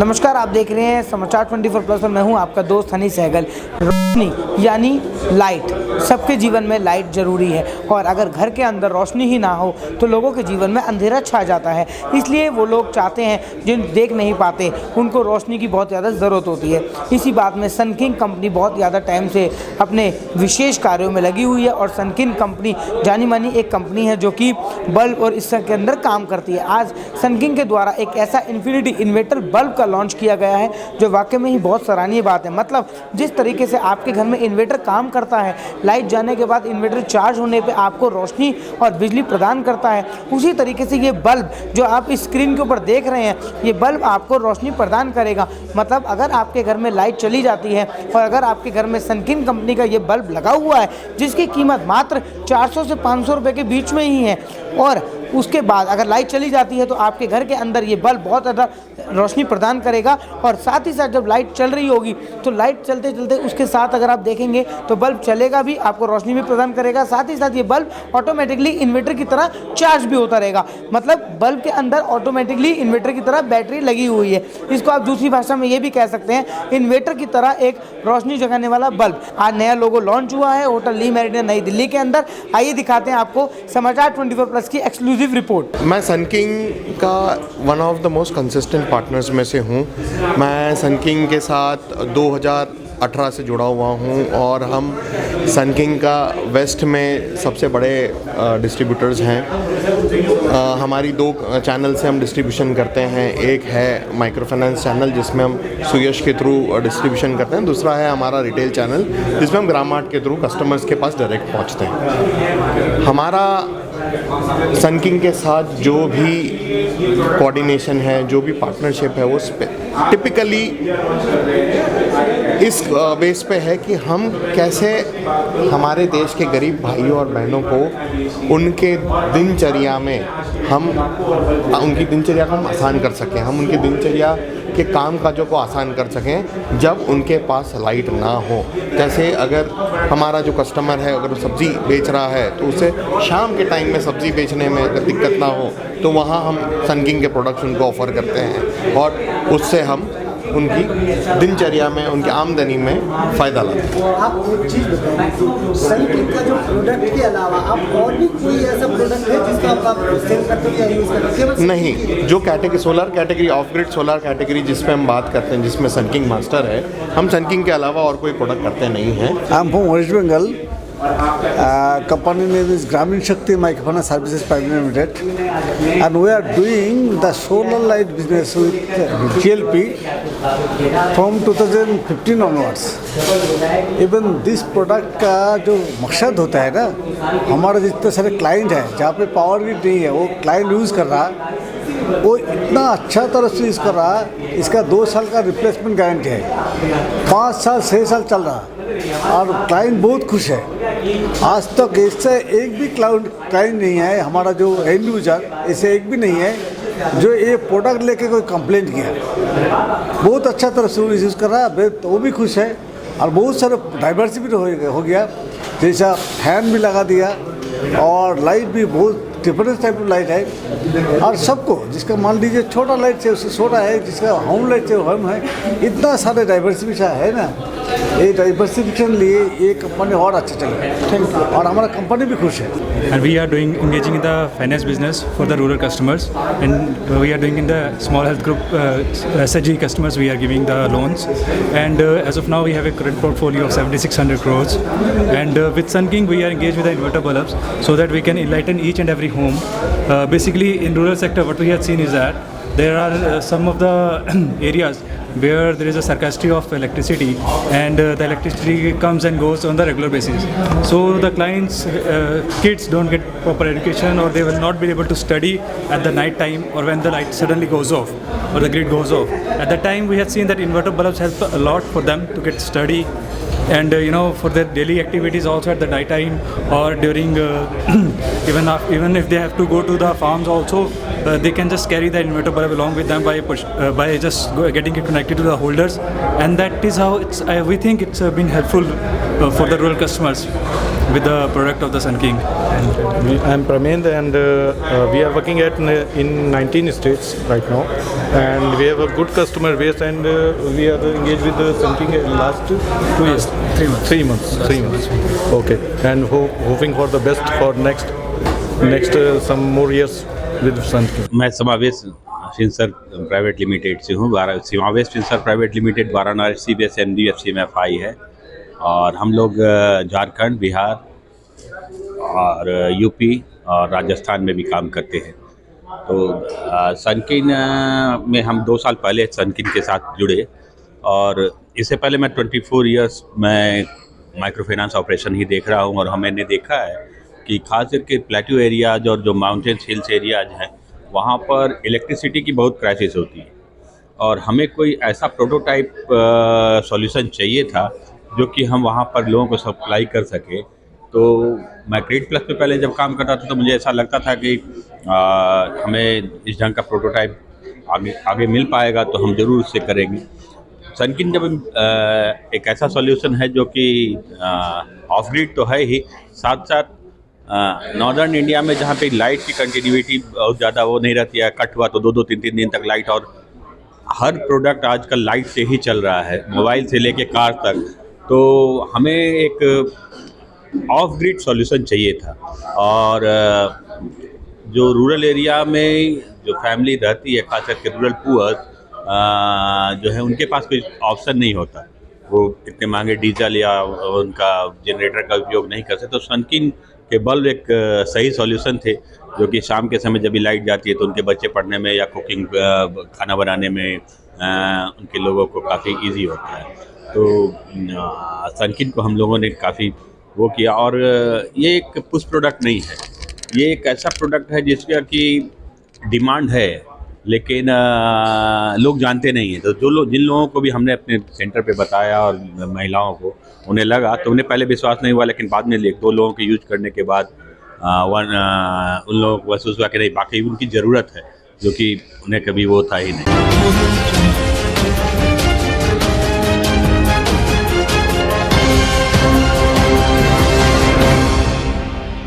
नमस्कार, आप देख रहे हैं समाचार 24+ और मैं हूं आपका दोस्त हनी सहगल। रोशनी यानी लाइट, सबके जीवन में लाइट ज़रूरी है और अगर घर के अंदर रोशनी ही ना हो तो लोगों के जीवन में अंधेरा छा जाता है। इसलिए वो लोग चाहते हैं जिन देख नहीं पाते उनको रोशनी की बहुत ज़्यादा ज़रूरत होती है। इसी बात में सन किंग कंपनी बहुत ज़्यादा टाइम से अपने विशेष कार्यों में लगी हुई है और सन किंग कंपनी जानी मानी एक कंपनी है जो कि बल्ब और इस के अंदर काम करती है। आज सन किंग के द्वारा एक ऐसा इन्फिनिटी इन्वर्टर बल्ब का लॉन्च किया गया है जो वाकई में ही बहुत सराहनीय बात है। मतलब जिस तरीके से आपके घर में इन्वर्टर काम करता है, लाइट जाने के बाद इन्वर्टर चार्ज होने पे आपको रोशनी और बिजली प्रदान करता है, उसी तरीके से ये बल्ब जो आप इस स्क्रीन के ऊपर देख रहे हैं, ये बल्ब आपको रोशनी प्रदान करेगा। मतलब अगर आपके घर में लाइट चली जाती है और अगर आपके घर में सन किंग कंपनी का ये बल्ब लगा हुआ है जिसकी कीमत मात्र 400 से 500 रुपये के बीच में ही है, और उसके बाद अगर लाइट चली जाती है तो आपके घर के अंदर ये बल्ब बहुत ज़्यादा रोशनी प्रदान करेगा। और साथ ही साथ जब लाइट चल रही होगी तो लाइट चलते चलते उसके साथ अगर आप देखेंगे तो बल्ब चलेगा भी, आपको रोशनी भी प्रदान करेगा। साथ ही साथ ये बल्ब ऑटोमेटिकली इन्वर्टर की तरह चार्ज भी होता रहेगा। मतलब बल्ब के अंदर ऑटोमेटिकली इन्वर्टर की तरह बैटरी लगी हुई है। इसको आप दूसरी भाषा में ये भी कह सकते हैं इन्वर्टर की तरह एक रोशनी जगाने वाला बल्ब। आज नया लोगो लॉन्च हुआ है होटल ली मेरिडियन नई दिल्ली के अंदर। आइए दिखाते हैं आपको समाचार 24+ की एक्सक्लूसिव रिपोर्ट। मैं सन किंग का one of the most consistent partners में से हूँ। मैं सन किंग के साथ 2018 से जुड़ा हुआ हूँ और हम सन किंग का वेस्ट में सबसे बड़े डिस्ट्रीब्यूटर्स हैं। हमारी 2 चैनल से हम डिस्ट्रीब्यूशन करते हैं। एक है माइक्रो फाइनेंस चैनल जिसमें हम सुयश के थ्रू डिस्ट्रीब्यूशन करते हैं, दूसरा है हमारा रिटेल चैनल जिसमें हम ग्रामार्ट के थ्रू कस्टमर्स के पास डायरेक्ट पहुँचते हैं। हमारा सन किंग के साथ जो भी कोऑर्डिनेशन है, जो भी पार्टनरशिप है, वो टिपिकली इस बेस पे है कि हम कैसे हमारे देश के गरीब भाइयों और बहनों को उनके दिनचर्या में उनकी दिनचर्या को हम आसान कर सकें, हम उनकी दिनचर्या के काम काजों को आसान कर सकें जब उनके पास लाइट ना हो। जैसे अगर हमारा जो कस्टमर है अगर वो सब्ज़ी बेच रहा है तो उसे शाम के टाइम में सब्ज़ी बेचने में अगर दिक्कत ना हो तो वहाँ हम सन किंग के प्रोडक्ट्स उनको ऑफ़र करते हैं और उससे हम उनकी दिनचर्या में, उनकी आमदनी में फ़ायदा लाते हैं। आप एक चीज़ बताएं, सन किंग का जो प्रोडक्ट के अलावा आप और भी कोई ऐसा प्रोडक्ट है जिसका आप सेल करते हो या यूज़ करते हो? नहीं, जो category solar category, of grid solar category जिस पे हम बात करते हैं, जिसमें सन किंग मास्टर है, हम सन किंग के अलावा और कोई प्रोडक्ट करते नहीं हैं। I'm from West Bengal. Company name is Gramin Shakti Microfinance Services Private Limited, and we are doing the solar light business with GLP from 2015 onwards. Even this product का जो मकसद होता है ना, हमारे जितने सारे क्लाइंट हैं जहाँ पे पावर ग्रिड नहीं है वो क्लाइंट यूज़ कर रहा है, वो इतना अच्छा तरह से यूज़ कर रहा है। इसका 2 साल का रिप्लेसमेंट गारंटी है, 5 साल 6 साल चल रहा है और क्लाइंट बहुत खुश है। आज तक इससे एक भी क्लाइंट नहीं है, हमारा जो एंड यूजर ऐसे एक भी नहीं है जो ये प्रोडक्ट लेके कोई कंप्लेंट किया। बहुत अच्छा तरह से यूज़ कर रहा है, तो वो भी खुश है। और बहुत सारे डाइवर्सिटी हो गया, जैसा फैन भी लगा दिया और लाइट भी बहुत डिफरेंट टाइप ऑफ लाइट है। और सबको जिसका मान लीजिए छोटा लाइट है उससे छोटा है, जिसका होम लाइट है होम है, इतना सारे डाइवर्सिफिकेशन है ना। ये डाइवर्सिफिकेशन लिए ये कंपनी और अच्छा चलेगा और हमारा कंपनी भी खुश है। And we are engaging in the finance business for the rural customers, and we are doing in the small health group SHG customers. We are giving the loans, and as of now we have a current portfolio of 7,600 crores. And with Sun King we are engaged with the inverter bulbs so that we can enlighten each and every home. Basically in rural sector what we have seen is that there are some of the areas where there is a scarcity of electricity, and the electricity comes and goes on the regular basis. So the clients' kids don't get proper education, or they will not be able to study at the night time or when the light suddenly goes off or the grid goes off. At that time we have seen that inverter bulbs help a lot for them to get study and for their daily activities also at the night time, or during even if they have to go to the farms also, they can just carry the inverter bulb along with them by just getting it connected to the holders, and that is how we think it's been helpful for the rural customers. with the product of the Sun King. I'm Pramend, and we are working in 19 states right now, and we have a good customer base, and we are engaged with the Sun King in last 2 years. 3 months. 3 months. Okay, and hoping for the best for next some more years with Sun King. मैं समावेश Finserv private limited से हूँ। Samavesh Finserv private limited Varanasi base NBFC में FI है, और हम लोग झारखंड, बिहार और यूपी और राजस्थान में भी काम करते हैं। तो सनकिन में हम 2 साल पहले सनकिन के साथ जुड़े, और इससे पहले मैं 24 इयर्स मैं माइक्रो फाइनेंस ऑपरेशन ही देख रहा हूँ। और मैंने देखा है कि खास करके प्लेट्यू एरियाज और जो माउंटेन्स हिल्स एरियाज हैं, वहाँ पर इलेक्ट्रिसिटी की बहुत क्राइसिस होती है, और हमें कोई ऐसा प्रोटोटाइप सॉल्यूशन चाहिए था जो कि हम वहाँ पर लोगों को सप्लाई कर सके। तो मैं क्रेडिट प्लस पे पहले जब काम करता था तो मुझे ऐसा लगता था कि हमें इस ढंग का प्रोटोटाइप आगे मिल पाएगा तो हम ज़रूर उससे करेंगे। सनकिन जब एक ऐसा सॉल्यूशन है जो कि ऑफ ग्रिड तो है ही, साथ साथ नॉर्दर्न इंडिया में जहाँ पे लाइट की कंटिन्यूटी बहुत ज़्यादा वो नहीं रहती है, कट हुआ तो 2-2, 3-3 दिन तक लाइट, और हर प्रोडक्ट आजकल लाइट से ही चल रहा है, मोबाइल से लेके कार तक। तो हमें एक ऑफ ग्रिड सॉल्यूशन चाहिए था, और जो रूरल एरिया में जो फैमिली रहती है, खास करके रूरल पुअर जो है, उनके पास कोई ऑप्शन नहीं होता, वो इतने महंगे डीजल या उनका जनरेटर का उपयोग नहीं कर सकते। तो सनकिन के बल्ब एक सही सॉल्यूशन थे, जो कि शाम के समय जब भी लाइट जाती है तो उनके बच्चे पढ़ने में या कुकिंग खाना बनाने में उनके लोगों को काफ़ी इजी होता है। तो सनकिन को हम लोगों ने काफ़ी वो किया, और ये एक पुश प्रोडक्ट नहीं है, ये एक ऐसा प्रोडक्ट है जिसका कि डिमांड है लेकिन लोग जानते नहीं हैं। तो जिन लोगों को भी हमने अपने सेंटर पे बताया और महिलाओं को, उन्हें लगा, तो उन्हें पहले विश्वास नहीं हुआ, लेकिन बाद में 1-2 लोगों के यूज करने के बाद उन लोगों को महसूस हुआ कि नहीं, वाकई उनकी ज़रूरत है, जो कि उन्हें कभी वो था ही नहीं।